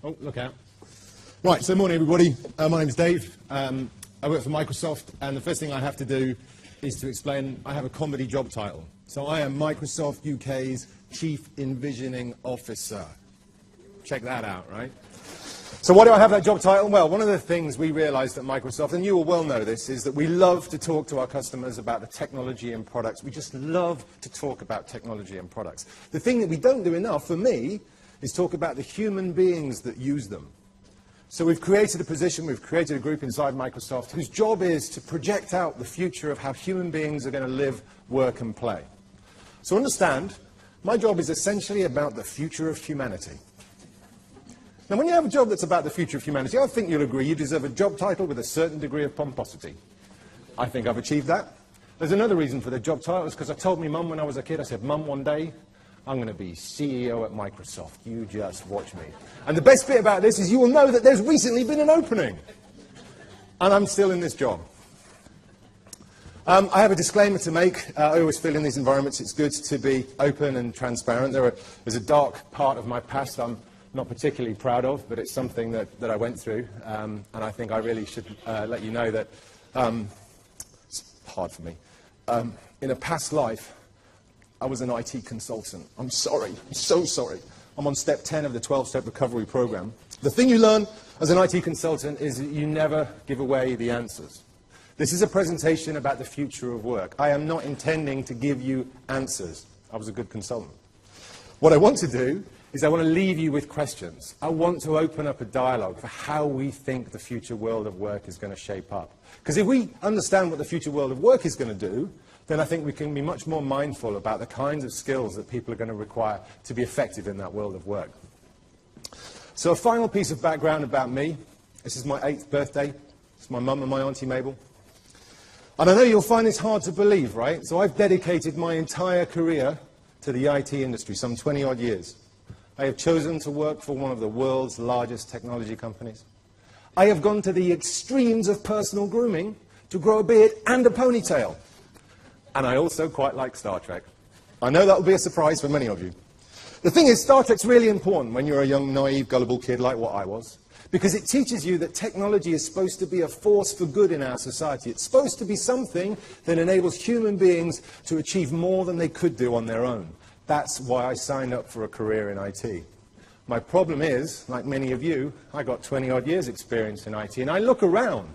Oh, look out. Right, so morning everybody. My name is Dave. I work for Microsoft, and the first thing I have to do is to explain I have a comedy job title. So I am Microsoft UK's Chief Envisioning Officer. Check that out, right? So why do I have that job title? Well, one of the things we realized at Microsoft, and you will well know this, is that we love to talk to our customers about the technology and products. We just love to talk about technology and products. The thing that we don't do enough, for me, is talk about the human beings that use them. So we've created a position, we've created a group inside Microsoft whose job is to project out the future of how human beings are going to live, work and play. So understand, my job is essentially about the future of humanity. Now when you have a job that's about the future of humanity, I think you'll agree you deserve a job title with a certain degree of pomposity. I think I've achieved that. There's another reason for the job title, is because I told my mum when I was a kid, I said, Mum, one day I'm going to be CEO at Microsoft. You just watch me. And the best bit about this is you will know that there's recently been an opening. And I'm still in this job. I have a disclaimer to make. I always feel in these environments it's good to be open and transparent. There's a dark part of my past I'm not particularly proud of, but it's something that I went through. And I think I really should let you know that it's hard for me. In a past life, I was an IT consultant. I'm sorry. I'm so sorry. I'm on step 10 of the 12-step recovery program. The thing you learn as an IT consultant is that you never give away the answers. This is a presentation about the future of work. I am not intending to give you answers. I was a good consultant. What I want to do is I want to leave you with questions. I want to open up a dialogue for how we think the future world of work is going to shape up. Because if we understand what the future world of work is going to do, then I think we can be much more mindful about the kinds of skills that people are going to require to be effective in that world of work. So a final piece of background about me. This is my 8th birthday. It's my mum and my auntie Mabel. And I know you'll find this hard to believe, right? So I've dedicated my entire career to the IT industry, some 20-odd years. I have chosen to work for one of the world's largest technology companies. I have gone to the extremes of personal grooming to grow a beard and a ponytail. And I also quite like Star Trek. I know that will be a surprise for many of you. The thing is, Star Trek's really important when you're a young, naive, gullible kid like what I was, because it teaches you that technology is supposed to be a force for good in our society. It's supposed to be something that enables human beings to achieve more than they could do on their own. That's why I signed up for a career in IT. My problem is, like many of you, I got 20-odd years experience in IT, and I look around,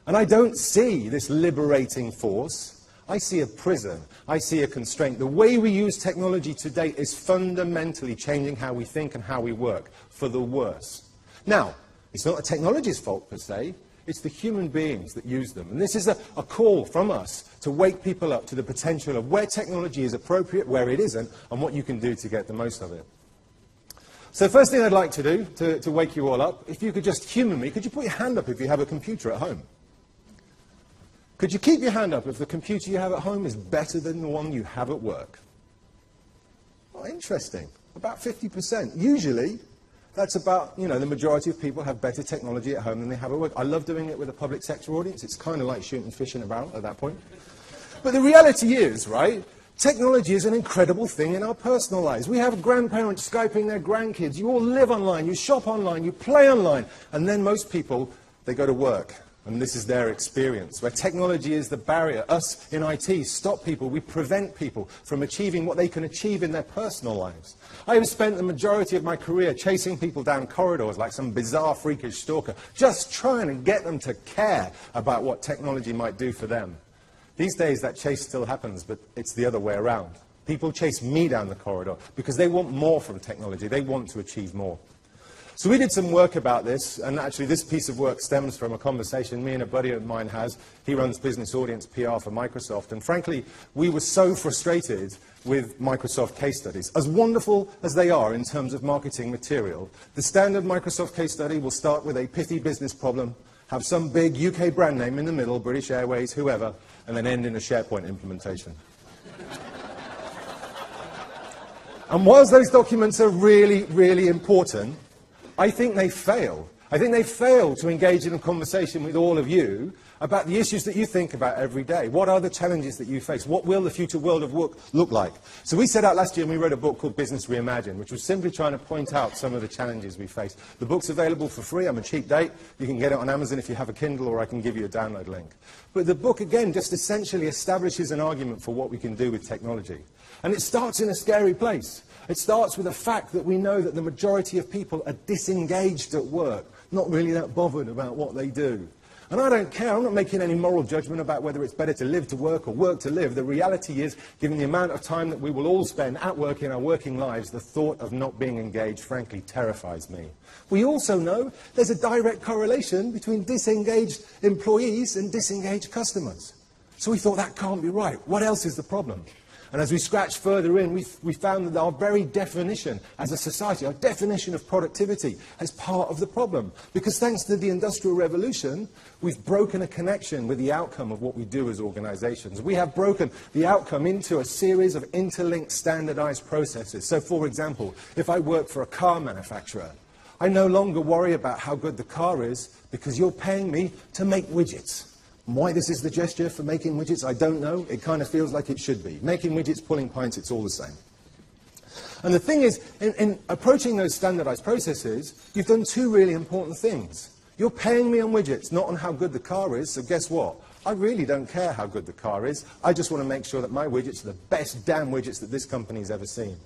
and I don't see this liberating force. I see a prison. I see a constraint. The way we use technology today is fundamentally changing how we think and how we work, for the worse. Now, it's not the technology's fault per se. It's the human beings that use them. And this is a call from us to wake people up to the potential of where technology is appropriate, where it isn't, and what you can do to get the most of it. So the first thing I'd like to do, to wake you all up, if you could just humour me, could you put your hand up if you have a computer at home? Could you keep your hand up if the computer you have at home is better than the one you have at work? Oh, interesting. About 50%. Usually, that's about, the majority of people have better technology at home than they have at work. I love doing it with a public sector audience. It's kind of like shooting fish in a barrel at that point. But the reality is, right, technology is an incredible thing in our personal lives. We have grandparents Skyping their grandkids. You all live online, you shop online, you play online. And then most people, they go to work. And this is their experience, where technology is the barrier. Us in IT stop people, we prevent people from achieving what they can achieve in their personal lives. I have spent the majority of my career chasing people down corridors like some bizarre, freakish stalker, just trying to get them to care about what technology might do for them. These days that chase still happens, but it's the other way around. People chase me down the corridor because they want more from technology. They want to achieve more. So we did some work about this, and actually this piece of work stems from a conversation me and a buddy of mine has. He runs business audience PR for Microsoft, and frankly, we were so frustrated with Microsoft case studies. As wonderful as they are in terms of marketing material, the standard Microsoft case study will start with a pithy business problem, have some big UK brand name in the middle, British Airways, whoever, and then end in a SharePoint implementation. And whilst those documents are really, really important, I think they fail I think they fail to engage in a conversation with all of you about the issues that you think about every day. What are the challenges that you face? What will the future world of work look like? So we set out last year and we wrote a book called Business Reimagined, which was simply trying to point out some of the challenges we face. The book's available for free. I'm a cheap date. You can get it on Amazon if you have a Kindle, or I can give you a download link. But the book, again, just essentially establishes an argument for what we can do with technology. And it starts in a scary place. It starts with the fact that we know that the majority of people are disengaged at work, not really that bothered about what they do. And I don't care, I'm not making any moral judgment about whether it's better to live to work or work to live. The reality is, given the amount of time that we will all spend at work in our working lives, the thought of not being engaged, frankly, terrifies me. We also know there's a direct correlation between disengaged employees and disengaged customers. So we thought that can't be right. What else is the problem? And as we scratched further in, we found that our very definition as a society, our definition of productivity, is part of the problem. Because thanks to the Industrial Revolution, we've broken a connection with the outcome of what we do as organizations. We have broken the outcome into a series of interlinked, standardized processes. So, for example, if I work for a car manufacturer, I no longer worry about how good the car is because you're paying me to make widgets. Why this is the gesture for making widgets, I don't know. It kind of feels like it should be. Making widgets, pulling pints, it's all the same. And the thing is, in approaching those standardized processes, you've done two really important things. You're paying me on widgets, not on how good the car is, so guess what? I really don't care how good the car is. I just want to make sure that my widgets are the best damn widgets that this company's ever seen.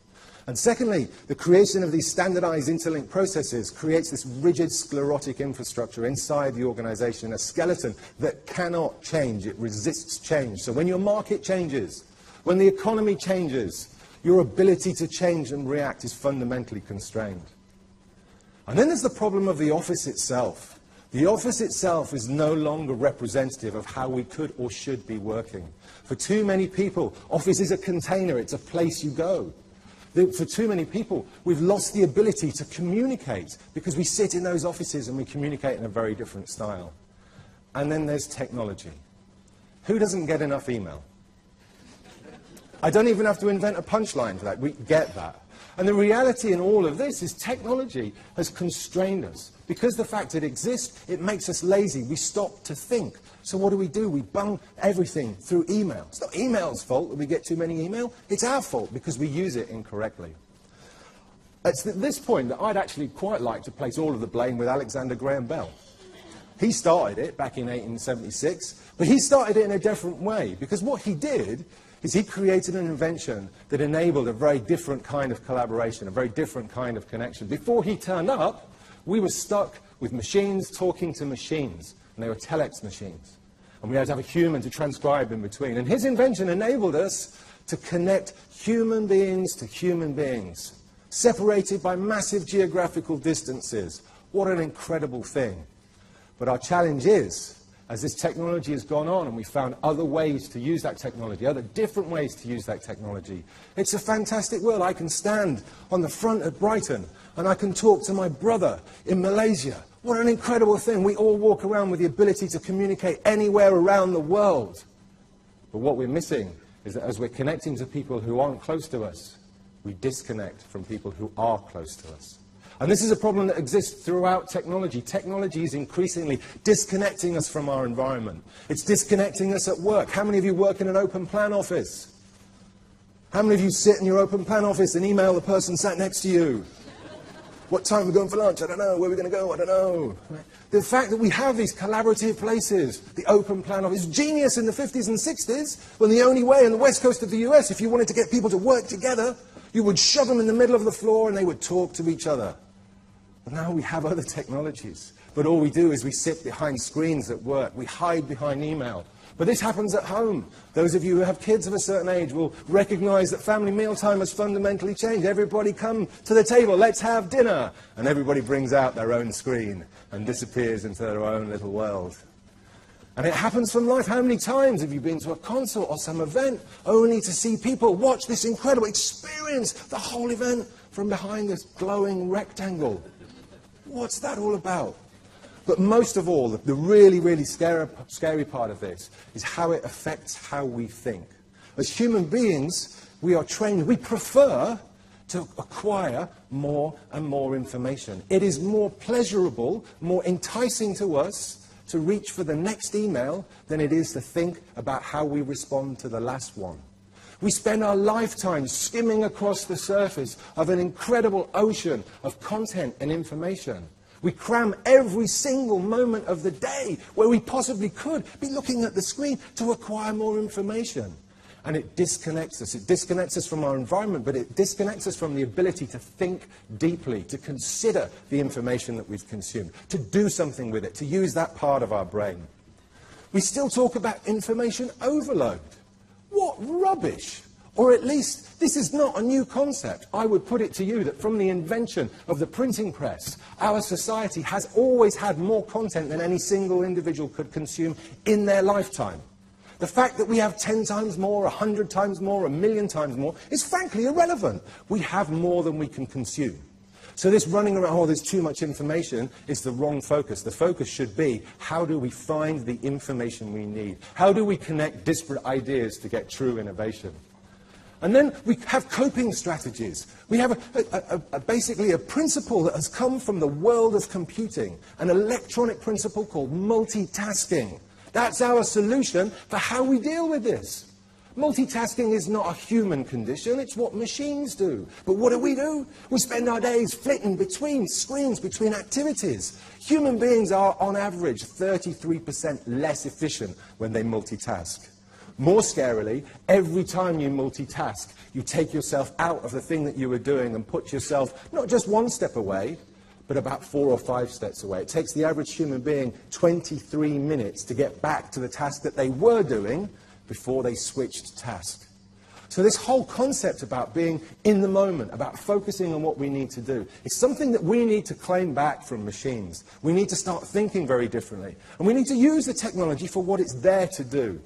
And secondly, the creation of these standardized interlinked processes creates this rigid sclerotic infrastructure inside the organization, a skeleton that cannot change. It resists change. So when your market changes, when the economy changes, your ability to change and react is fundamentally constrained. And then there's the problem of the office itself. The office itself is no longer representative of how we could or should be working. For too many people, office is a container. It's a place you go. For too many people, we've lost the ability to communicate because we sit in those offices and we communicate in a very different style. And then there's technology. Who doesn't get enough email? I don't even have to invent a punchline for that. We get that. And the reality in all of this is technology has constrained us. Because the fact it exists, it makes us lazy. We stop to think. So what do? We bung everything through email. It's not email's fault that we get too many email. It's our fault because we use it incorrectly. It's at this point that I'd actually quite like to place all of the blame with Alexander Graham Bell. He started it back in 1876, but he started it in a different way. Because what he did is he created an invention that enabled a very different kind of collaboration, a very different kind of connection. Before he turned up, we were stuck with machines talking to machines, and they were telex machines. And we had to have a human to transcribe in between. And his invention enabled us to connect human beings to human beings, separated by massive geographical distances. What an incredible thing. But our challenge is, as this technology has gone on and we found other ways to use that technology, other different ways to use that technology, it's a fantastic world. I can stand on the front at Brighton and I can talk to my brother in Malaysia. What an incredible thing. We all walk around with the ability to communicate anywhere around the world. But what we're missing is that as we're connecting to people who aren't close to us, we disconnect from people who are close to us. And this is a problem that exists throughout technology. Technology is increasingly disconnecting us from our environment. It's disconnecting us at work. How many of you work in an open plan office? How many of you sit in your open plan office and email the person sat next to you? What time are we going for lunch? I don't know. Where are we going to go? I don't know. The fact that we have these collaborative places, the open plan office, is genius in the 50s and 60s, when the only way in the west coast of the US, if you wanted to get people to work together, you would shove them in the middle of the floor and they would talk to each other. But now we have other technologies. But all we do is we sit behind screens at work. We hide behind email. But this happens at home. Those of you who have kids of a certain age will recognize that family mealtime has fundamentally changed. Everybody come to the table, let's have dinner. And everybody brings out their own screen and disappears into their own little world. And it happens from life. How many times have you been to a concert or some event only to see people watch this incredible experience, the whole event, from behind this glowing rectangle? What's that all about? But most of all, the really, really scary part of this is how it affects how we think. As human beings, we are trained, we prefer to acquire more and more information. It is more pleasurable, more enticing to us to reach for the next email than it is to think about how we respond to the last one. We spend our lifetime skimming across the surface of an incredible ocean of content and information. We cram every single moment of the day where we possibly could be looking at the screen to acquire more information. And it disconnects us. It disconnects us from our environment, but it disconnects us from the ability to think deeply, to consider the information that we've consumed, to do something with it, to use that part of our brain. We still talk about information overload. What rubbish! Or at least, this is not a new concept. I would put it to you that from the invention of the printing press, our society has always had more content than any single individual could consume in their lifetime. The fact that we have 10 times more, 100 times more, 1,000,000 times more is frankly irrelevant. We have more than we can consume. So this running around, oh, there's too much information, is the wrong focus. The focus should be, how do we find the information we need? How do we connect disparate ideas to get true innovation? And then we have coping strategies. We have basically a principle that has come from the world of computing, an electronic principle called multitasking. That's our solution for how we deal with this. Multitasking is not a human condition, it's what machines do. But what do? We spend our days flitting between screens, between activities. Human beings are, on average, 33% less efficient when they multitask. More scarily, every time you multitask, you take yourself out of the thing that you were doing and put yourself not just one step away, but about 4 or 5 steps away. It takes the average human being 23 minutes to get back to the task that they were doing before they switched task. So this whole concept about being in the moment, about focusing on what we need to do, is something that we need to claim back from machines. We need to start thinking very differently. And we need to use the technology for what it's there to do.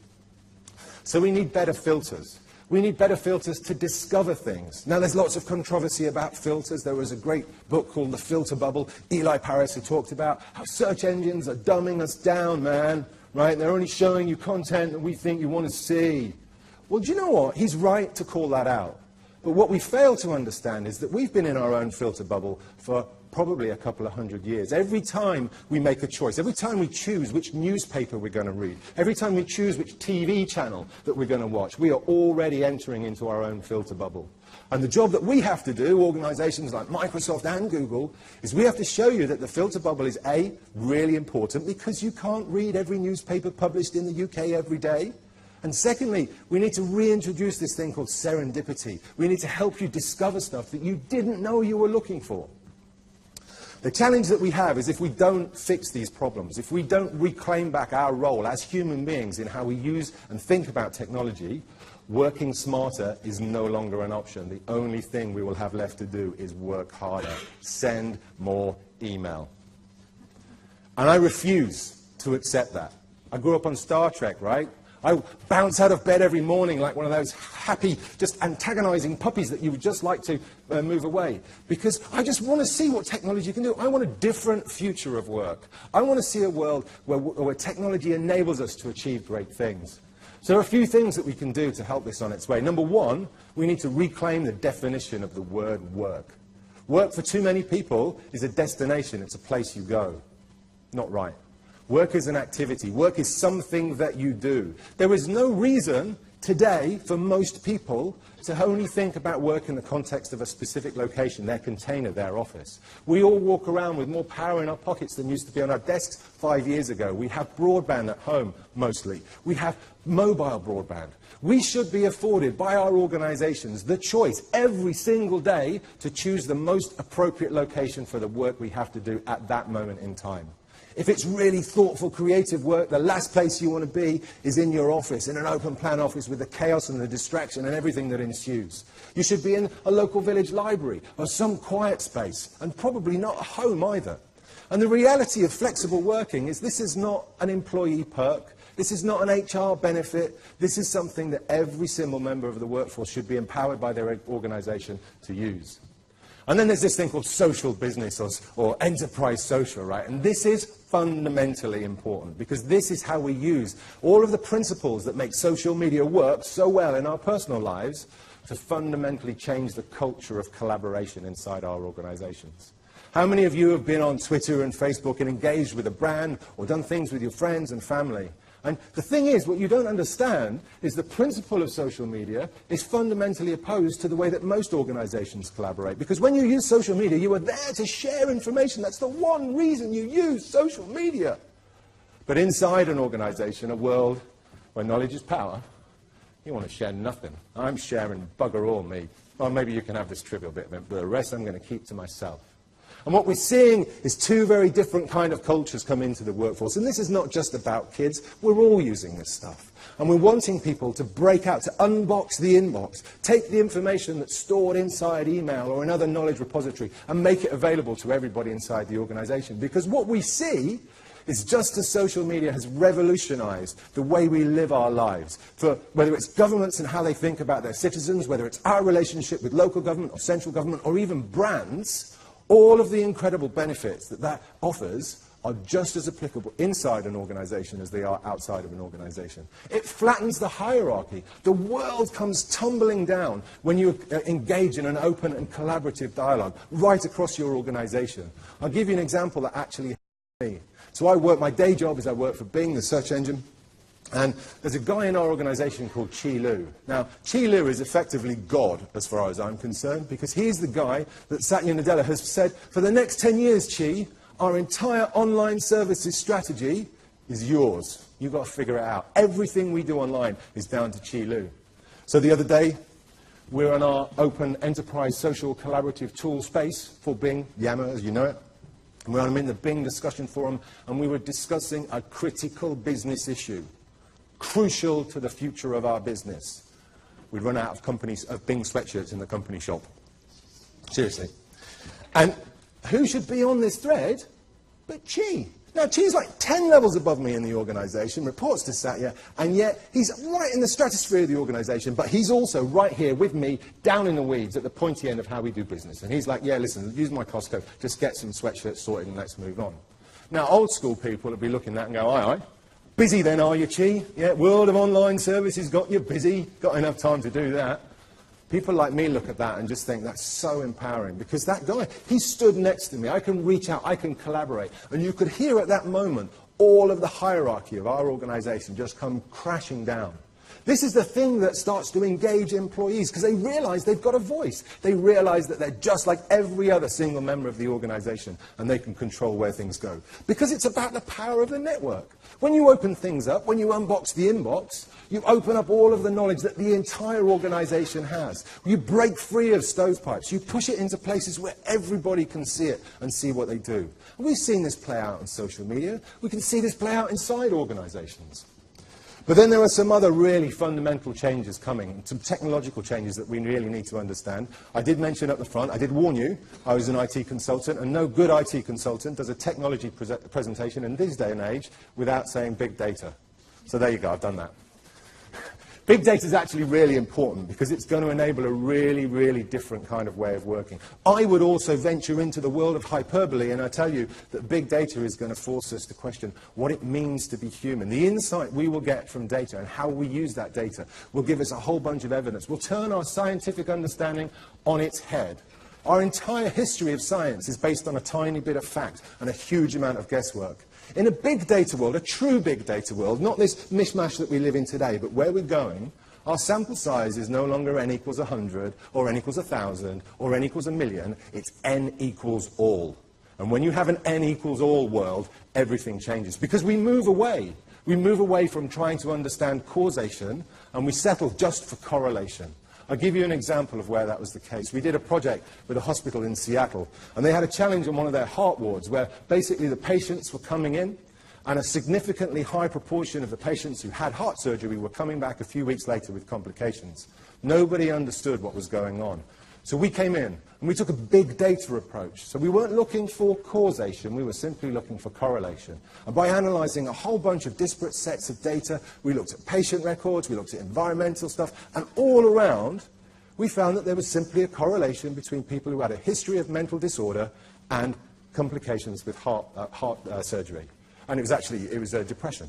So we need better filters. We need better filters to discover things. Now, there's lots of controversy about filters. There was a great book called The Filter Bubble, Eli Paris, who talked about how search engines are dumbing us down, man, right? They're only showing you content that we think you want to see. Well, do you know what? He's right to call that out. But what we fail to understand is that we've been in our own filter bubble for probably a couple of 100 years. Every time we make a choice, every time we choose which newspaper we're going to read, every time we choose which TV channel that we're going to watch, we are already entering into our own filter bubble. And the job that we have to do, organizations like Microsoft and Google, is we have to show you that the filter bubble is A, really important, because you can't read every newspaper published in the UK every day. And secondly, we need to reintroduce this thing called serendipity. We need to help you discover stuff that you didn't know you were looking for. The challenge that we have is if we don't fix these problems, if we don't reclaim back our role as human beings in how we use and think about technology, working smarter is no longer an option. The only thing we will have left to do is work harder, send more email. And I refuse to accept that. I grew up on Star Trek, right? I bounce out of bed every morning like one of those happy, just antagonizing puppies that you would just like to move away. Because I just want to see what technology can do. I want a different future of work. I want to see a world where technology enables us to achieve great things. So there are a few things that we can do to help this on its way. Number one, we need to reclaim the definition of the word work. Work for too many people is a destination. It's a place you go. Not right. Work is an activity. Work is something that you do. There is no reason today for most people to only think about work in the context of a specific location, their container, their office. We all walk around with more power in our pockets than used to be on our desks 5 years ago. We have broadband at home, mostly. We have mobile broadband. We should be afforded by our organizations the choice every single day to choose the most appropriate location for the work we have to do at that moment in time. If it's really thoughtful, creative work, the last place you want to be is in your office, in an open plan office with the chaos and the distraction and everything that ensues. You should be in a local village library or some quiet space, and probably not a home either. And the reality of flexible working is this is not an employee perk. This is not an HR benefit. This is something that every single member of the workforce should be empowered by their organization to use. And then there's this thing called social business or enterprise social, right? And this is fundamentally important because this is how we use all of the principles that make social media work so well in our personal lives to fundamentally change the culture of collaboration inside our organizations. How many of you have been on Twitter and Facebook and engaged with a brand or done things with your friends and family? And the thing is, what you don't understand is the principle of social media is fundamentally opposed to the way that most organizations collaborate. Because when you use social media, you are there to share information. That's the one reason you use social media. But inside an organization, a world where knowledge is power, you want to share nothing. I'm sharing bugger all, me. Well, maybe you can have this trivial bit, but the rest I'm going to keep to myself. And what we're seeing is two very different kind of cultures come into the workforce. And this is not just about kids. We're all using this stuff. And we're wanting people to break out, to unbox the inbox, take the information that's stored inside email or another knowledge repository and make it available to everybody inside the organization. Because what we see is just as social media has revolutionized the way we live our lives, for whether it's governments and how they think about their citizens, whether it's our relationship with local government or central government or even brands, all of the incredible benefits that that offers are just as applicable inside an organization as they are outside of an organization. It flattens the hierarchy. The world comes tumbling down when you engage in an open and collaborative dialogue right across your organization. I'll give you an example that actually happened to me. So my day job is I work for Bing, the search engine. And there's a guy in our organization called Chi Lu. Now, Chi Lu is effectively God, as far as I'm concerned, because he's the guy that Satya Nadella has said, for the next 10 years, Chi, our entire online services strategy is yours. You've got to figure it out. Everything we do online is down to Chi Lu. So the other day, we're in our open enterprise social collaborative tool space for Bing, Yammer, as you know it. And I'm in the Bing discussion forum, and we were discussing a critical business issue, crucial to the future of our business. We'd run out of Bing sweatshirts in the company shop. Seriously. And who should be on this thread but Chi? Now, Chi's like 10 levels above me in the organization, reports to Satya, and yet he's right in the stratosphere of the organization, but he's also right here with me, down in the weeds, at the pointy end of how we do business. And he's like, yeah, listen, use my Costco, just get some sweatshirts sorted and let's move on. Now, old school people will be looking at that and go, aye, aye. Busy then, are you, Chi? Yeah, world of online services got you busy, got enough time to do that. People like me look at that and just think that's so empowering, because that guy, he stood next to me. I can reach out, I can collaborate. And you could hear at that moment all of the hierarchy of our organization just come crashing down. This is the thing that starts to engage employees, because they realize they've got a voice. They realize that they're just like every other single member of the organization, and they can control where things go. Because it's about the power of the network. When you open things up, when you unbox the inbox, you open up all of the knowledge that the entire organization has. You break free of stovepipes. You push it into places where everybody can see it and see what they do. And we've seen this play out on social media. We can see this play out inside organizations. But then there are some other really fundamental changes coming, some technological changes that we really need to understand. I did mention at the front, I did warn you, I was an IT consultant, and no good IT consultant does a technology presentation in this day and age without saying big data. So there you go, I've done that. Big data is actually really important because it's going to enable a really, really different kind of way of working. I would also venture into the world of hyperbole, and I tell you that big data is going to force us to question what it means to be human. The insight we will get from data and how we use that data will give us a whole bunch of evidence. We'll turn our scientific understanding on its head. Our entire history of science is based on a tiny bit of fact and a huge amount of guesswork. In a big data world, a true big data world, not this mishmash that we live in today, but where we're going, our sample size is no longer n equals 100, or n equals 1,000, or n equals 1,000,000. It's n equals all. And when you have an n equals all world, everything changes. Because we move away. We move away from trying to understand causation, and we settle just for correlation. I'll give you an example of where that was the case. We did a project with a hospital in Seattle, and they had a challenge on one of their heart wards where basically the patients were coming in, and a significantly high proportion of the patients who had heart surgery were coming back a few weeks later with complications. Nobody understood what was going on. So we came in, and we took a big data approach. So we weren't looking for causation, we were simply looking for correlation. And by analyzing a whole bunch of disparate sets of data, we looked at patient records, we looked at environmental stuff, and all around, we found that there was simply a correlation between people who had a history of mental disorder and complications with heart surgery. And it was depression.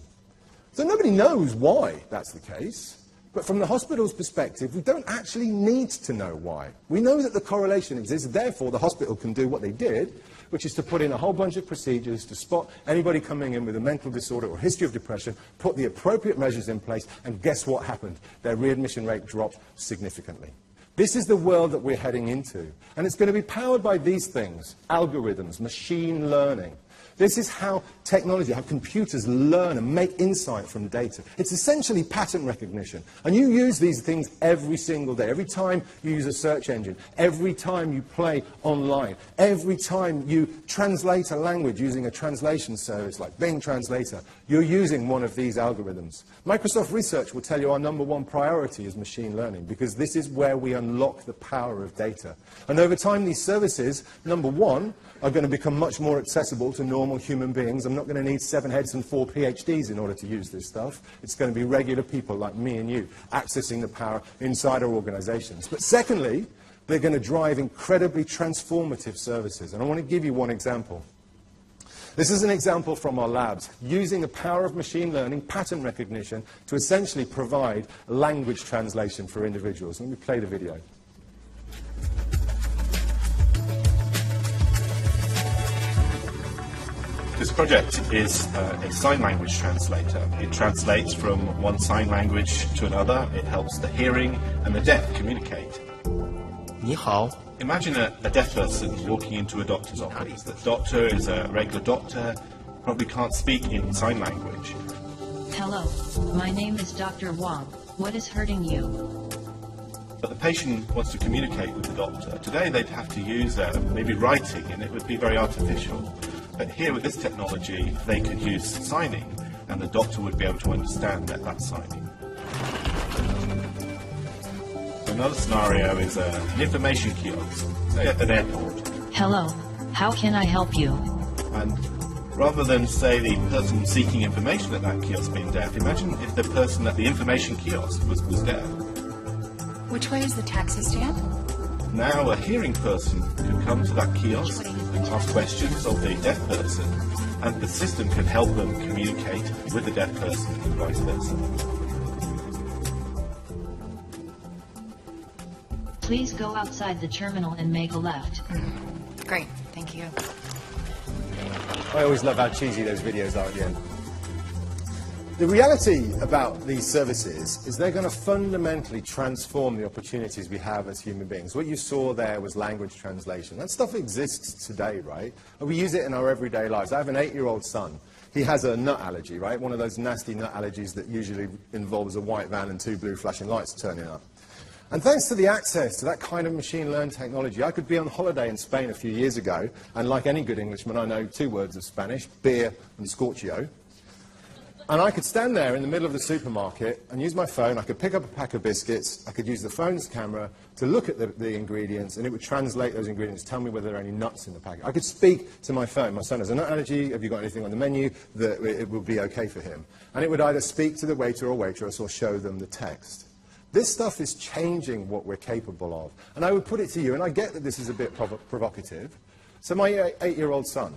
So nobody knows why that's the case. But from the hospital's perspective, we don't actually need to know why. We know that the correlation exists, therefore the hospital can do what they did, which is to put in a whole bunch of procedures to spot anybody coming in with a mental disorder or history of depression, put the appropriate measures in place, and guess what happened? Their readmission rate dropped significantly. This is the world that we're heading into, and it's going to be powered by these things: algorithms, machine learning. This is how technology, how computers learn and make insight from data. It's essentially pattern recognition. And you use these things every single day. Every time you use a search engine, every time you play online, every time you translate a language using a translation service like Bing Translator, you're using one of these algorithms. Microsoft Research will tell you our #1 priority is machine learning, because this is where we unlock the power of data. And over time, these services, #1, are going to become much more accessible to normal human beings. I'm not going to need 7 heads and 4 PhDs in order to use this stuff. It's going to be regular people like me and you accessing the power inside our organizations. But secondly, they're going to drive incredibly transformative services. And I want to give you one example. This is an example from our labs, using the power of machine learning, pattern recognition, to essentially provide language translation for individuals. Let me play the video. This project is a sign language translator. It translates from one sign language to another. It helps the hearing and the deaf communicate. 你好. Imagine a deaf person walking into a doctor's office. The doctor is a regular doctor, probably can't speak in sign language. Hello, my name is Dr. Wang. What is hurting you? But the patient wants to communicate with the doctor. Today they'd have to use maybe writing, and it would be very artificial. But here with this technology, they could use signing, and the doctor would be able to understand that signing. Another scenario is an information kiosk, say at an airport. Hello, how can I help you? And rather than, say, the person seeking information at that kiosk being deaf, imagine if the person at the information kiosk was deaf. Which way is the taxi stand? Now a hearing person can come to that kiosk and ask questions of the deaf person, and the system can help them communicate with the deaf person and vice versa. Please go outside the terminal and make a left. Great, thank you. I always love how cheesy those videos are at the end. The reality about these services is they're going to fundamentally transform the opportunities we have as human beings. What you saw there was language translation. That stuff exists today, right? And we use it in our everyday lives. I have an 8-year-old son. He has a nut allergy, right? One of those nasty nut allergies that usually involves a white van and 2 blue flashing lights turning up. And thanks to the access to that kind of machine learned technology, I could be on holiday in Spain a few years ago, and like any good Englishman, I know 2 words of Spanish, beer and scorchio. And I could stand there in the middle of the supermarket and use my phone. I could pick up a pack of biscuits. I could use the phone's camera to look at the ingredients, and it would translate those ingredients, tell me whether there are any nuts in the packet. I could speak to my phone. My son has a nut allergy. Have you got anything on the menu that it would be okay for him? And it would either speak to the waiter or waitress or show them the text. This stuff is changing what we're capable of. And I would put it to you, and I get that this is a bit provocative. So my 8-year-old son,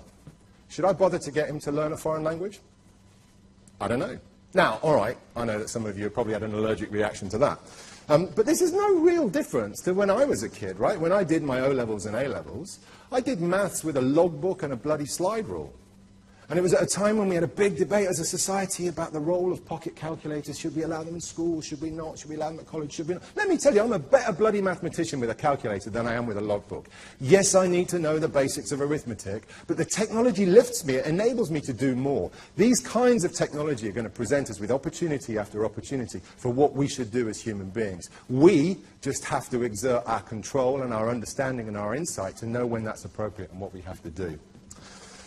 should I bother to get him to learn a foreign language? I don't know. Now, all right, I know that some of you have probably had an allergic reaction to that. But this is no real difference to when I was a kid, right? When I did my O-levels and A-levels, I did maths with a logbook and a bloody slide rule. And it was at a time when we had a big debate as a society about the role of pocket calculators. Should we allow them in school? Should we not? Should we allow them at college? Should we not? Let me tell you, I'm a better bloody mathematician with a calculator than I am with a logbook. Yes, I need to know the basics of arithmetic, but the technology lifts me. It enables me to do more. These kinds of technology are going to present us with opportunity after opportunity for what we should do as human beings. We just have to exert our control and our understanding and our insight to know when that's appropriate and what we have to do.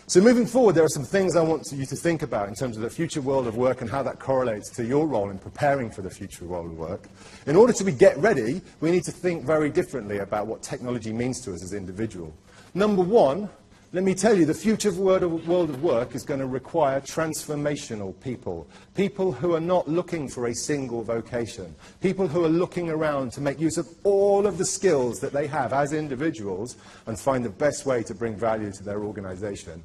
So moving forward, there are some things I want you to think about in terms of the future world of work and how that correlates to your role in preparing for the future world of work. In order to get ready, we need to think very differently about what technology means to us as individuals. Number one, let me tell you, the future world of work is going to require transformational people. People who are not looking for a single vocation. People who are looking around to make use of all of the skills that they have as individuals and find the best way to bring value to their organization.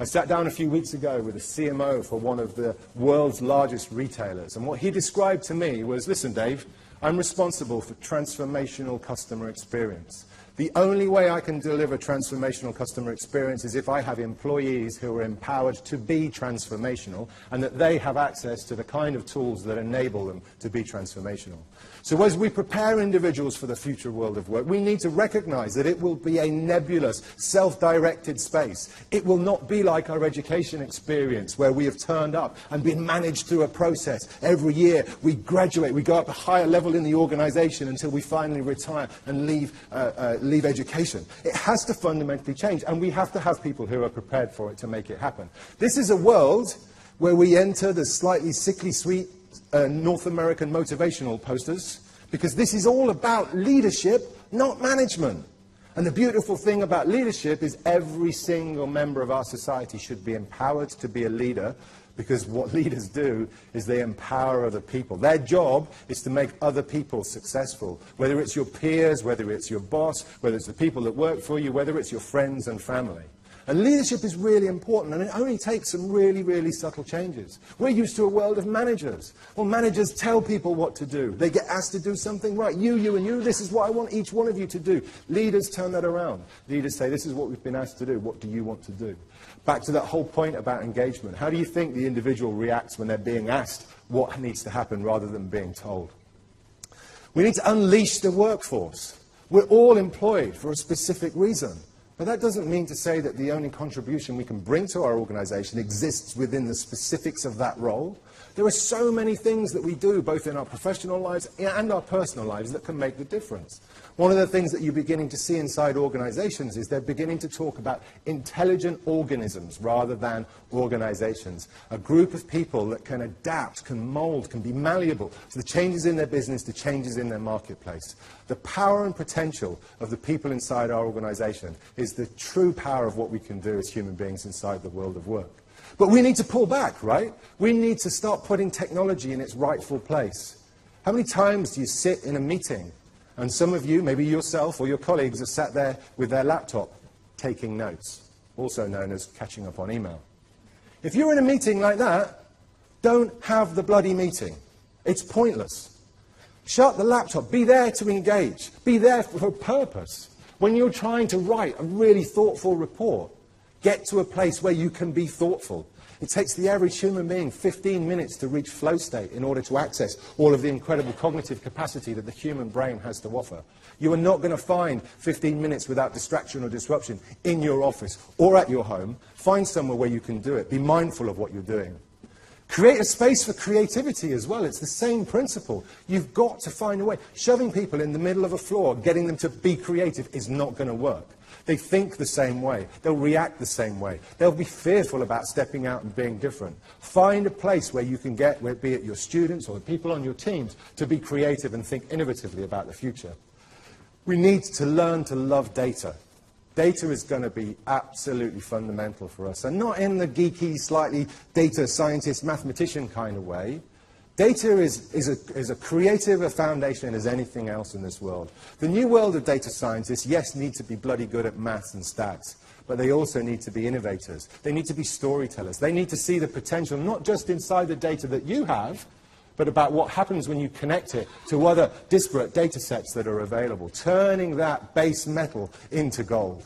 I sat down a few weeks ago with a CMO for one of the world's largest retailers, and what he described to me was, listen, Dave, I'm responsible for transformational customer experience. The only way I can deliver transformational customer experience is if I have employees who are empowered to be transformational and that they have access to the kind of tools that enable them to be transformational. So as we prepare individuals for the future world of work, we need to recognize that it will be a nebulous, self-directed space. It will not be like our education experience where we have turned up and been managed through a process. Every year we graduate, we go up a higher level in the organization until we finally retire and leave education. It has to fundamentally change, and we have to have people who are prepared for it to make it happen. This is a world where we enter the slightly sickly sweet North American motivational posters, because this is all about leadership, not management. And the beautiful thing about leadership is every single member of our society should be empowered to be a leader, because what leaders do is they empower other people. Their job is to make other people successful, whether it's your peers, whether it's your boss, whether it's the people that work for you, whether it's your friends and family. And leadership is really important, and it only takes some really, really subtle changes. We're used to a world of managers. Well, managers tell people what to do. They get asked to do something right. You, and you, this is what I want each one of you to do. Leaders turn that around. Leaders say, this is what we've been asked to do. What do you want to do? Back to that whole point about engagement. How do you think the individual reacts when they're being asked what needs to happen rather than being told? We need to unleash the workforce. We're all employed for a specific reason. But that doesn't mean to say that the only contribution we can bring to our organization exists within the specifics of that role. There are so many things that we do, both in our professional lives and our personal lives, that can make the difference. One of the things that you're beginning to see inside organizations is they're beginning to talk about intelligent organisms rather than organizations. A group of people that can adapt, can mold, can be malleable to the changes in their business, the changes in their marketplace. The power and potential of the people inside our organization is the true power of what we can do as human beings inside the world of work. But we need to pull back, right? We need to start putting technology in its rightful place. How many times do you sit in a meeting and some of you, maybe yourself or your colleagues, are sat there with their laptop taking notes, also known as catching up on email? If you're in a meeting like that, don't have the bloody meeting. It's pointless. Shut the laptop. Be there to engage. Be there for a purpose. When you're trying to write a really thoughtful report, get to a place where you can be thoughtful. It takes the average human being 15 minutes to reach flow state in order to access all of the incredible cognitive capacity that the human brain has to offer. You are not going to find 15 minutes without distraction or disruption in your office or at your home. Find somewhere where you can do it. Be mindful of what you're doing. Create a space for creativity as well. It's the same principle. You've got to find a way. Shoving people in the middle of a floor, getting them to be creative, is not going to work. They think the same way. They'll react the same way. They'll be fearful about stepping out and being different. Find a place where you can get, be it your students or the people on your teams, to be creative and think innovatively about the future. We need to learn to love data. Data is going to be absolutely fundamental for us, and not in the geeky, slightly data scientist, mathematician kind of way. Data is a creative a foundation as anything else in this world. The new world of data scientists, yes, need to be bloody good at maths and stats, but they also need to be innovators. They need to be storytellers. They need to see the potential, not just inside the data that you have, but about what happens when you connect it to other disparate data sets that are available, turning that base metal into gold.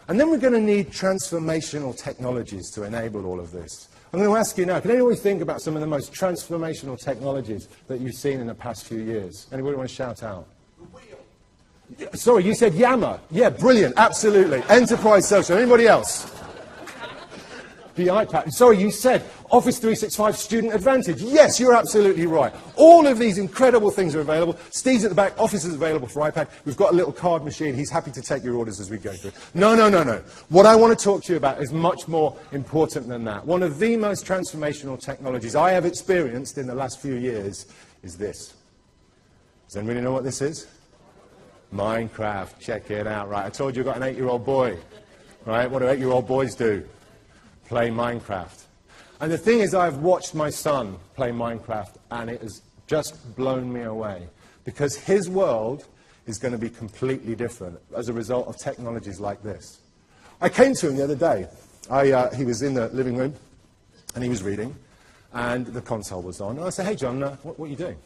And then we're going to need transformational technologies to enable all of this. I'm going to ask you now, can anyone think about some of the most transformational technologies that you've seen in the past few years? Anybody want to shout out? Sorry, you said Yammer. Yeah, brilliant, absolutely. Enterprise social. Anybody else? The iPad. Sorry, you said Office 365 Student Advantage. Yes, you're absolutely right. All of these incredible things are available. Steve's at the back. Office is available for iPad. We've got a little card machine. He's happy to take your orders as we go through. No. What I want to talk to you about is much more important than that. One of the most transformational technologies I have experienced in the last few years is this. Does anybody know what this is? Minecraft. Check it out. Right, I told you I've got an 8-year-old boy. Right, what do 8-year-old boys do? Play Minecraft. And the thing is, I've watched my son play Minecraft, and it has just blown me away, because his world is going to be completely different as a result of technologies like this. I came to him the other day, He was in the living room, and he was reading, and the console was on. And I said, hey, John, what are you doing?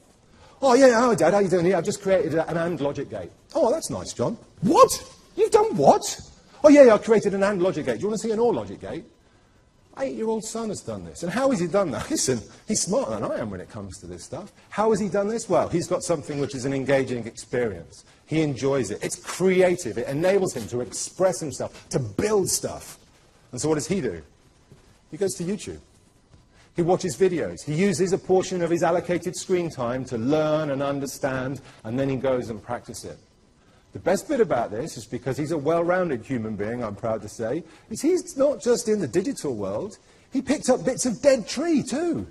Oh, yeah, oh, Dad, how you doing here? I've just created an AND logic gate. Oh, that's nice, John. What? You've done what? Oh, yeah, I created an AND logic gate. Do you want to see an OR logic gate? 8-year-old son has done this. And how has he done that? Listen, he's smarter than I am when it comes to this stuff. How has he done this? Well, he's got something which is an engaging experience. He enjoys it. It's creative. It enables him to express himself, to build stuff. And so what does he do? He goes to YouTube. He watches videos. He uses a portion of his allocated screen time to learn and understand, and then he goes and practices it. The best bit about this is because he's a well-rounded human being, I'm proud to say, is he's not just in the digital world. He picked up bits of dead tree too.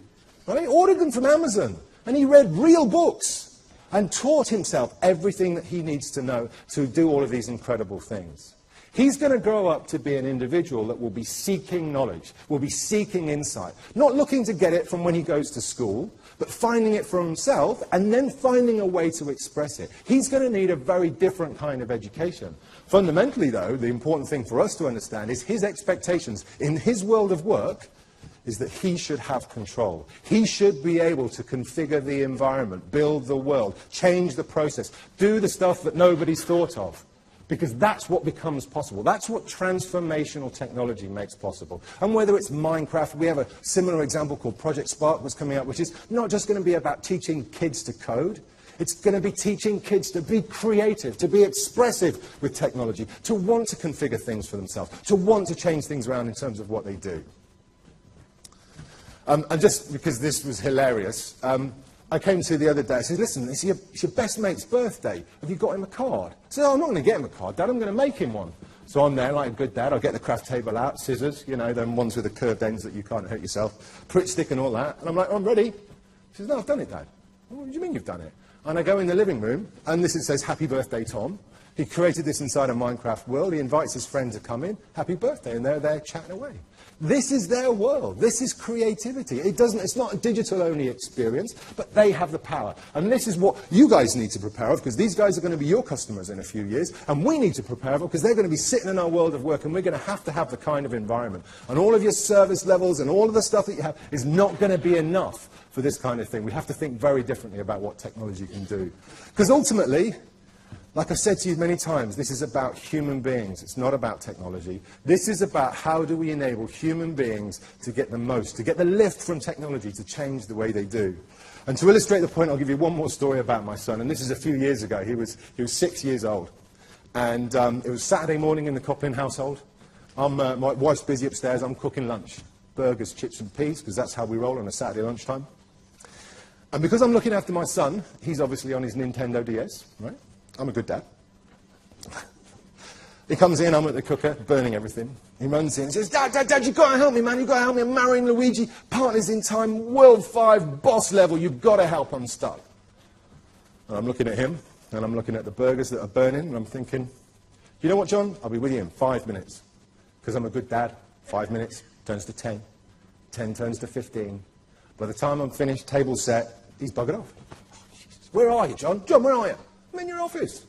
Right? He ordered them from Amazon, and he read real books and taught himself everything that he needs to know to do all of these incredible things. He's going to grow up to be an individual that will be seeking knowledge, will be seeking insight, not looking to get it from when he goes to school, but finding it for himself and then finding a way to express it. He's going to need a very different kind of education. Fundamentally, though, the important thing for us to understand is his expectations in his world of work is that he should have control. He should be able to configure the environment, build the world, change the process, do the stuff that nobody's thought of. Because that's what becomes possible. That's what transformational technology makes possible. And whether it's Minecraft, we have a similar example called Project Spark was coming up, which is not just going to be about teaching kids to code. It's going to be teaching kids to be creative, to be expressive with technology, to want to configure things for themselves, to want to change things around in terms of what they do. And just because this was hilarious, I came to the other day, I said, listen, it's your best mate's birthday. Have you got him a card? I said, oh, I'm not going to get him a card, Dad, I'm going to make him one. So I'm there, like a good dad, I'll get the craft table out, scissors, you know, them ones with the curved ends that you can't hurt yourself, Pritt stick and all that. And I'm like, oh, I'm ready. He says, no, I've done it, Dad. What do you mean you've done it? And I go in the living room, and this says, happy birthday, Tom. He created this inside a Minecraft world. He invites his friend to come in, happy birthday, and they're there chatting away. This is their world. This is creativity. It's not a digital-only experience, but they have the power. And this is what you guys need to prepare for, because these guys are going to be your customers in a few years, and we need to prepare for, because they're going to be sitting in our world of work, and we're going to have the kind of environment. And all of your service levels and all of the stuff that you have is not going to be enough for this kind of thing. We have to think very differently about what technology can do. Because ultimately, like I've said to you many times, this is about human beings. It's not about technology. This is about how do we enable human beings to get the most, to get the lift from technology to change the way they do. And to illustrate the point, I'll give you one more story about my son. And this is a few years ago. He was 6 years old. And it was Saturday morning in the Coplin household. My wife's busy upstairs. I'm cooking lunch. Burgers, chips and peas, because that's how we roll on a Saturday lunchtime. And because I'm looking after my son, he's obviously on his Nintendo DS, right? I'm a good dad. He comes in, I'm at the cooker, burning everything. He runs in and says, Dad, you've got to help me, man. You've got to help me. I'm marrying Luigi. Partners in time, World 5, boss level. You've got to help. I'm stuck. And I'm looking at him, and I'm looking at the burgers that are burning, and I'm thinking, you know what, John? I'll be with you in 5 minutes. Because I'm a good dad. 5 minutes turns to 10. 10 turns to 15. By the time I'm finished, table set, he's buggered off. Oh, where are you, John? John, where are you? I'm in your office.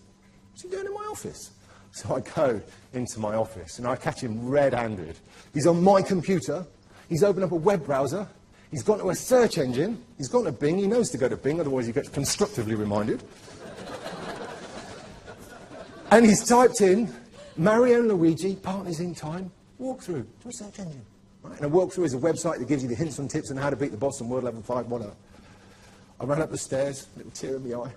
What's he doing in my office? So I go into my office, and I catch him red-handed. He's on my computer. He's opened up a web browser. He's gone to a search engine. He's gone to Bing. He knows to go to Bing, otherwise he gets constructively reminded. And he's typed in, Mario and Luigi, partners in time, walkthrough to a search engine. Right? And a walkthrough is a website that gives you the hints and tips on how to beat the boss on World Level 5, whatever. I ran up the stairs, a little tear in my eye.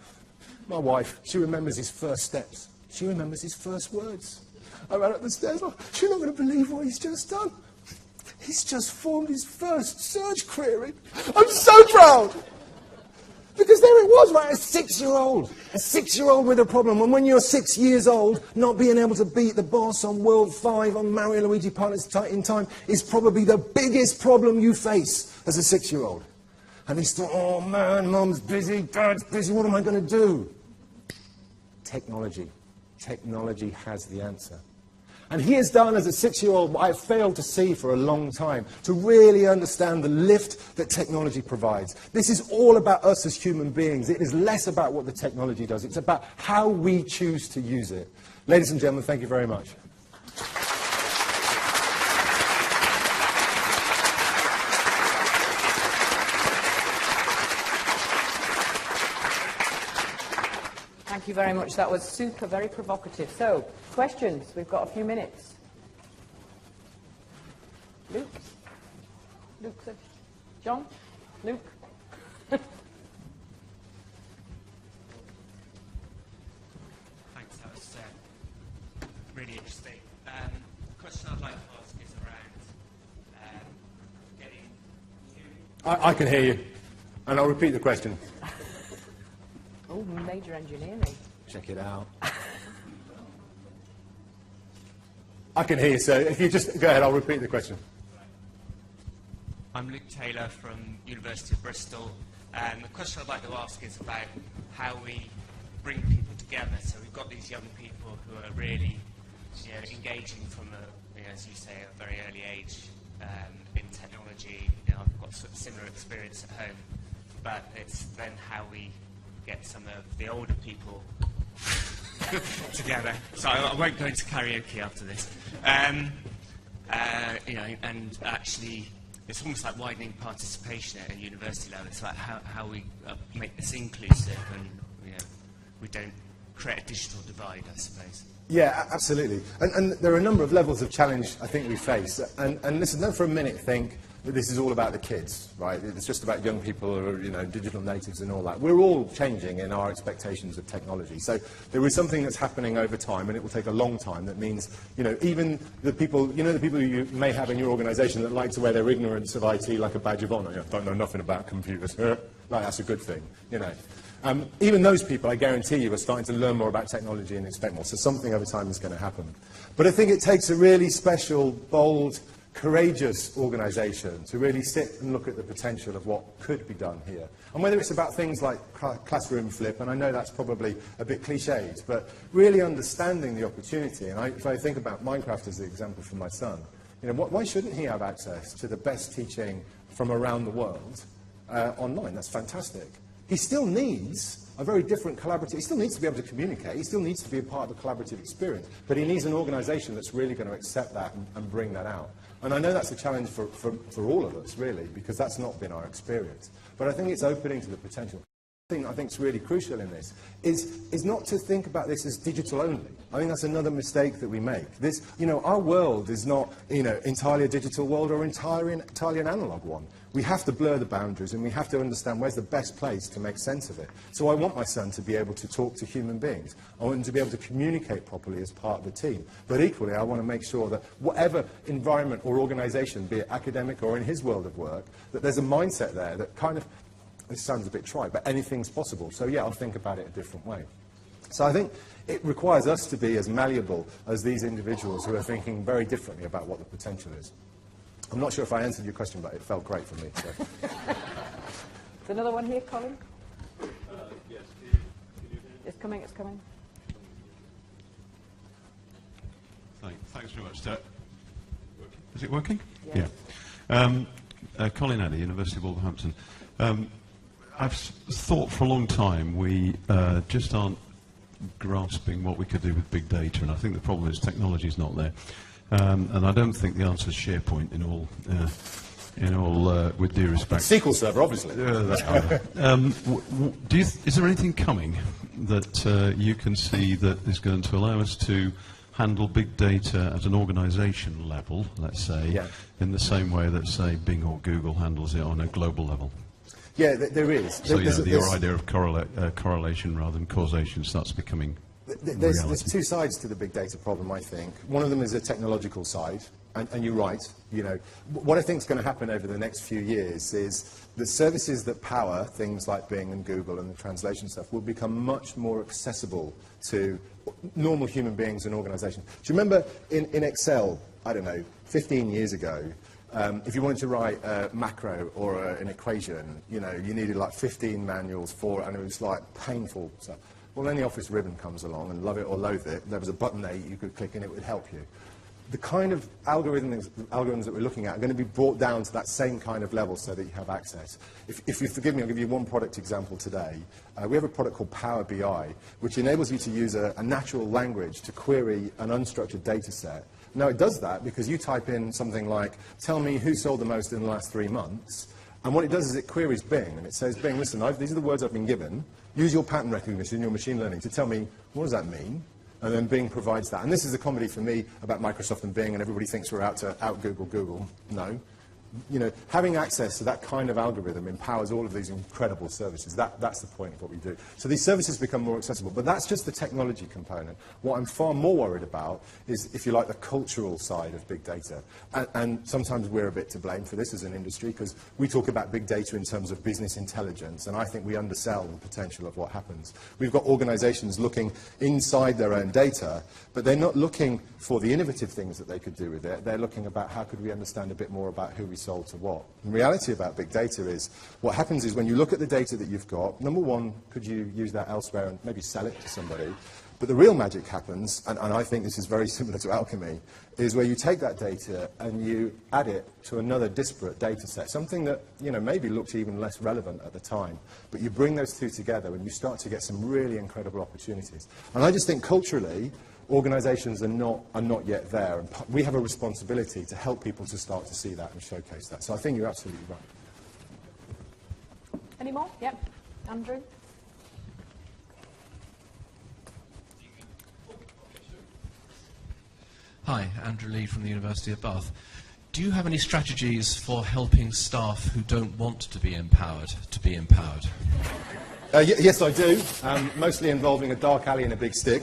My wife, she remembers his first steps. She remembers his first words. I ran up the stairs, she's not going to believe what he's just done. He's just formed his first search query. I'm so proud! Because there it was, right, a 6-year-old. A 6-year-old with a problem. And when you're 6 years old, not being able to beat the boss on World 5, on Mario Luigi Partners in Time, is probably the biggest problem you face as a 6-year-old. And he's thought, oh man, Mum's busy, Dad's busy, what am I going to do? Technology. Technology has the answer. And he has done, as a 6-year-old, what I've failed to see for a long time, to really understand the lift that technology provides. This is all about us as human beings. It is less about what the technology does. It's about how we choose to use it. Ladies and gentlemen, thank you very much. Thank you very much. That was super, very provocative. So, questions? We've got a few minutes. Luke? Luke? John? Luke? Thanks, that was really interesting. The question I'd like to ask is around getting you... I can hear you, and I'll repeat the question. Oh, major engineering. Check it out. I can hear you, so if you just go ahead, I'll repeat the question. I'm Luke Taylor from University of Bristol, and the question I'd like to ask is about how we bring people together. So we've got these young people who are really engaging from, as you say, a very early age in technology. I've got sort of similar experience at home, but it's then how we get some of the older people together. So I won't go into karaoke after this. And actually, it's almost like widening participation at a university level. It's like how we make this inclusive and we don't create a digital divide, I suppose. Yeah, absolutely. And there are a number of levels of challenge I think we face. And listen, don't for a minute think that this is all about the kids, right? It's just about young people or, digital natives and all that. We're all changing in our expectations of technology. So there is something that's happening over time, and it will take a long time. That means, even the people, the people you may have in your organisation that like to wear their ignorance of IT like a badge of honour. Don't know nothing about computers. Like, that's a good thing, Even those people, I guarantee you, are starting to learn more about technology and expect more. So something over time is going to happen. But I think it takes a really special, bold, courageous organisation to really sit and look at the potential of what could be done here. And whether it's about things like classroom flip, and I know that's probably a bit cliched, but really understanding the opportunity. And if I think about Minecraft as the example for my son, why shouldn't he have access to the best teaching from around the world online? That's fantastic. He still needs a very different collaborative. He still needs to be able to communicate. He still needs to be a part of the collaborative experience. But he needs an organisation that's really going to accept that and bring that out. And I know that's a challenge for all of us, really, because that's not been our experience. But I think it's opening to the potential. The thing I think is really crucial in this is not to think about this as digital only. I think that's another mistake that we make. This, our world is not, entirely a digital world or entirely an analog one. We have to blur the boundaries, and we have to understand where's the best place to make sense of it. So I want my son to be able to talk to human beings. I want him to be able to communicate properly as part of the team. But equally, I want to make sure that whatever environment or organisation, be it academic or in his world of work, that there's a mindset there that kind of, this sounds a bit trite, but anything's possible. So yeah, I'll think about it a different way. So I think it requires us to be as malleable as these individuals who are thinking very differently about what the potential is. I'm not sure if I answered your question, but it felt great for me. So. There's another one here, Colin? Yes. It's coming, it's coming. Thanks very much. Is it working? Yes. Yeah. Colin Addy, University of Wolverhampton. I've thought for a long time we just aren't grasping what we could do with big data, and I think the problem is technology is not there. And I don't think the answer is SharePoint in all, with due respect. SQL Server, obviously. Is there anything coming that you can see that is going to allow us to handle big data at an organisation level, let's say, in the same way that, say, Bing or Google handles it on a global level? Yeah, there is. So your idea of correlation rather than causation starts becoming There's two sides to the big data problem, I think. One of them is a technological side, and you're right. What I think is going to happen over the next few years is the services that power things like Bing and Google and the translation stuff will become much more accessible to normal human beings and organizations. Do you remember in Excel, I don't know, 15 years ago, if you wanted to write a macro or an equation, you needed like 15 manuals for it, and it was like painful stuff. Well, then the Office ribbon comes along, and love it or loathe it, there was a button there you could click and it would help you. The kind of algorithms that we're looking at are going to be brought down to that same kind of level so that you have access. If you forgive me, I'll give you one product example today. We have a product called Power BI, which enables you to use a natural language to query an unstructured data set. Now, it does that because you type in something like, tell me who sold the most in the last 3 months, And what it does is it queries Bing, and it says, Bing, listen, these are the words I've been given. Use your pattern recognition, your machine learning, to tell me, what does that mean? And then Bing provides that. And this is the comedy for me about Microsoft and Bing, and everybody thinks we're out to out-Google Google. No. You know, having access to that kind of algorithm empowers all of these incredible services. That's the point of what we do. So these services become more accessible, but that's just the technology component. What I'm far more worried about is, if you like, the cultural side of big data. And sometimes we're a bit to blame for this as an industry, because we talk about big data in terms of business intelligence, and I think we undersell the potential of what happens. We've got organizations looking inside their own data, but they're not looking for the innovative things that they could do with it. They're looking about how could we understand a bit more about who we sold to what. The reality about big data is, what happens is when you look at the data that you've got, number one, could you use that elsewhere and maybe sell it to somebody? But the real magic happens, and I think this is very similar to alchemy, is where you take that data and you add it to another disparate data set, something that, you know, maybe looked even less relevant at the time. But you bring those two together and you start to get some really incredible opportunities. And I just think culturally, organizations are not yet there. And we have a responsibility to help people to start to see that and showcase that. So I think you're absolutely right. Any more? Yep. Andrew? Hi, Andrew Lee from the University of Bath. Do you have any strategies for helping staff who don't want to be empowered to be empowered? Yes, I do. Mostly involving a dark alley and a big stick.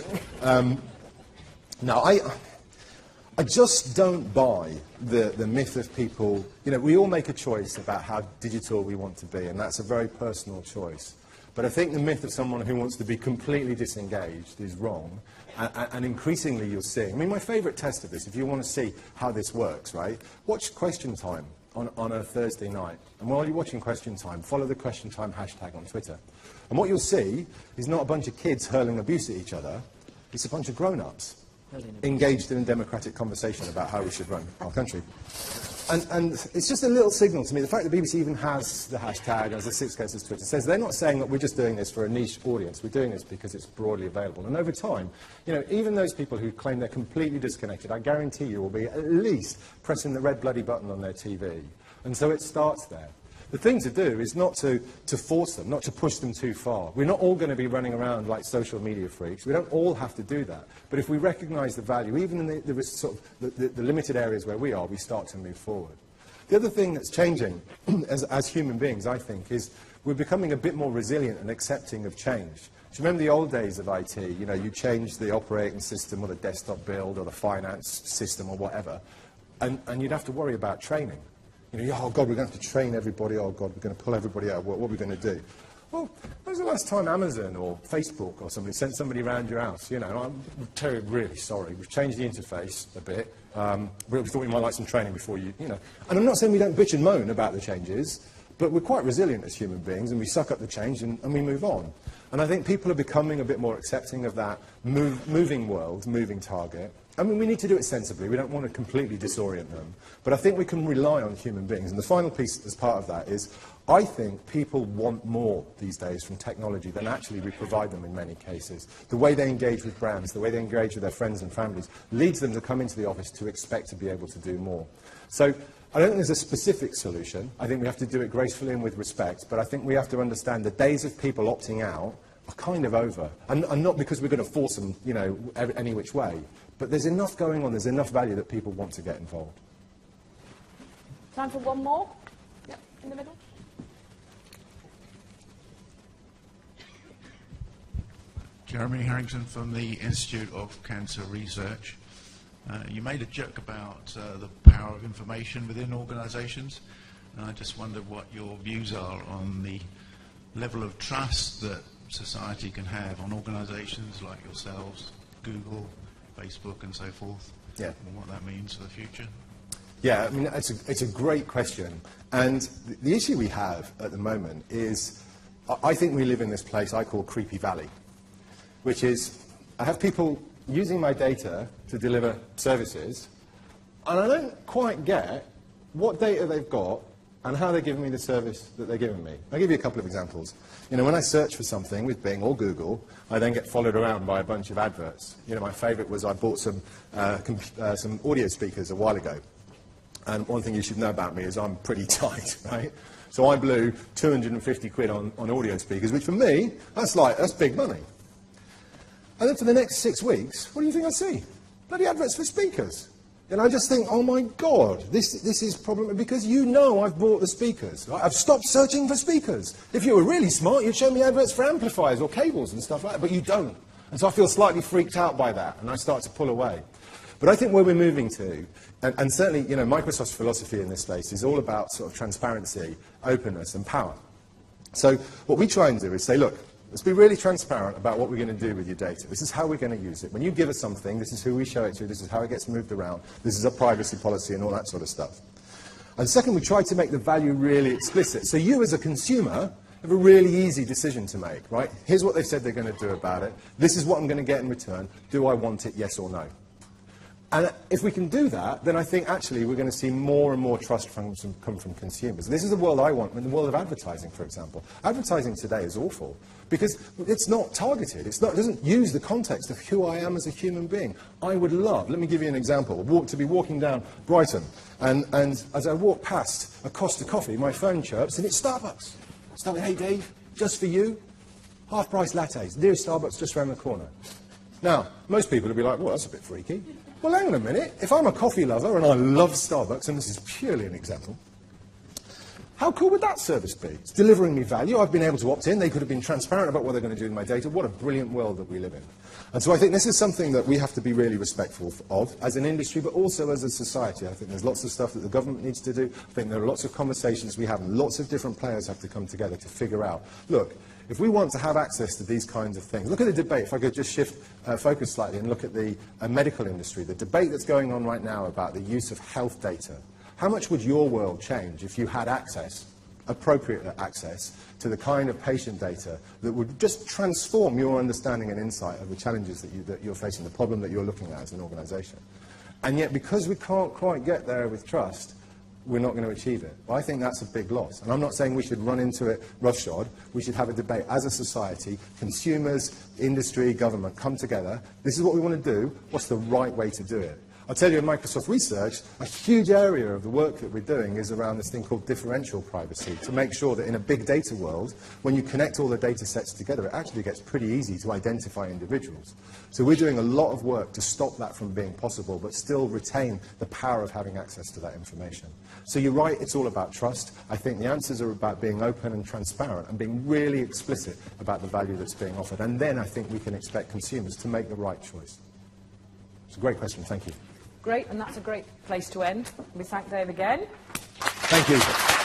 No, I just don't buy the myth of people. You know, we all make a choice about how digital we want to be, and that's a very personal choice. But I think the myth of someone who wants to be completely disengaged is wrong. And increasingly you're seeing, I mean, my favourite test of this, if you want to see how this works, right, watch Question Time on a Thursday night. And while you're watching Question Time, follow the Question Time hashtag on Twitter. And what you'll see is not a bunch of kids hurling abuse at each other, it's a bunch of grown-ups engaged in a democratic conversation about how we should run our country. And it's just a little signal to me. The fact that BBC even has the hashtag, as the Six cases Twitter says, they're not saying that we're just doing this for a niche audience. We're doing this because it's broadly available. And over time, you know, even those people who claim they're completely disconnected, I guarantee you will be at least pressing the red bloody button on their TV. And so it starts there. The thing to do is not to force them, not to push them too far. We're not all going to be running around like social media freaks. We don't all have to do that. But if we recognise the value, even in the limited areas where we are, we start to move forward. The other thing that's changing as human beings, I think, is we're becoming a bit more resilient and accepting of change. Do you remember the old days of IT? You know, you changed the operating system or the desktop build or the finance system or whatever, and you'd have to worry about training. You know, oh God, we're going to have to train everybody. Oh God, we're going to pull everybody out. What are we going to do? Well, when was the last time Amazon or Facebook or somebody sent somebody around your house? You know, I'm really sorry. We've changed the interface a bit. We thought we might like some training before you know. And I'm not saying we don't bitch and moan about the changes, but we're quite resilient as human beings, and we suck up the change and we move on. And I think people are becoming a bit more accepting of that moving world, moving target. I mean, we need to do it sensibly. We don't want to completely disorient them. But I think we can rely on human beings. And the final piece as part of that is, I think people want more these days from technology than actually we provide them in many cases. The way they engage with brands, the way they engage with their friends and families, leads them to come into the office to expect to be able to do more. So I don't think there's a specific solution. I think we have to do it gracefully and with respect. But I think we have to understand the days of people opting out are kind of over. And not because we're going to force them, you know, any which way. But there's enough going on, there's enough value that people want to get involved. Time for one more? Yep, in the middle. Jeremy Harrington from the Institute of Cancer Research. You made a joke about the power of information within organisations. And I just wondered what your views are on the level of trust that society can have on organisations like yourselves, Google, Facebook and so forth, yeah, and what that means for the future. Yeah, I mean, it's a great question. And the issue we have at the moment is, I think we live in this place I call Creepy Valley, which is, I have people using my data to deliver services, and I don't quite get what data they've got and how they're giving me the service that they're giving me. I'll give you a couple of examples. You know, when I search for something with Bing or Google, I then get followed around by a bunch of adverts. You know, my favourite was I bought some audio speakers a while ago. And one thing you should know about me is I'm pretty tight, right? So I blew 250 quid on audio speakers, which for me, that's big money. And then for the next 6 weeks, what do you think I see? Bloody adverts for speakers. And I just think, oh my God, this is problem, because you know I've bought the speakers. Right? I've stopped searching for speakers. If you were really smart, you'd show me adverts for amplifiers or cables and stuff like that, but you don't. And so I feel slightly freaked out by that, and I start to pull away. But I think where we're moving to, and certainly, you know, Microsoft's philosophy in this space is all about sort of transparency, openness, and power. So what we try and do is say, look, let's be really transparent about what we're going to do with your data. This is how we're going to use it. When you give us something, this is who we show it to, this is how it gets moved around, this is a privacy policy and all that sort of stuff. And second, we try to make the value really explicit. So you as a consumer have a really easy decision to make, right? Here's what they've said they're going to do about it. This is what I'm going to get in return. Do I want it, yes or no? And if we can do that, then I think actually we're going to see more and more trust come from consumers. And this is the world I want, in the world of advertising, for example. Advertising today is awful because it's not targeted. It doesn't use the context of who I am as a human being. I would love, let me give you an example, to be walking down Brighton, and as I walk past a Costa Coffee, my phone chirps, and it's Starbucks. Starbucks, hey Dave, just for you, half-price lattes, dear Starbucks, just around the corner. Now, most people would be like, well, that's a bit freaky. Well, hang on a minute. If I'm a coffee lover and I love Starbucks, and this is purely an example, how cool would that service be? It's delivering me value. I've been able to opt in. They could have been transparent about what they're going to do with my data. What a brilliant world that we live in. And so I think this is something that we have to be really respectful of as an industry, but also as a society. I think there's lots of stuff that the government needs to do. I think there are lots of conversations we have, and lots of different players have to come together to figure out, look, if we want to have access to these kinds of things, look at the debate, if I could just shift focus slightly and look at the medical industry, the debate that's going on right now about the use of health data. How much would your world change if you had access, appropriate access, to the kind of patient data that would just transform your understanding and insight of the challenges that you're facing, the problem that you're looking at as an organisation? And yet, because we can't quite get there with trust, we're not going to achieve it. Well, I think that's a big loss. And I'm not saying we should run into it roughshod. We should have a debate as a society, consumers, industry, government, come together. This is what we want to do. What's the right way to do it? I'll tell you, in Microsoft Research, a huge area of the work that we're doing is around this thing called differential privacy, to make sure that in a big data world, when you connect all the data sets together, it actually gets pretty easy to identify individuals. So we're doing a lot of work to stop that from being possible, but still retain the power of having access to that information. So you're right, it's all about trust. I think the answers are about being open and transparent and being really explicit about the value that's being offered. And then I think we can expect consumers to make the right choice. It's a great question. Thank you. Great, and that's a great place to end. We thank Dave again. Thank you.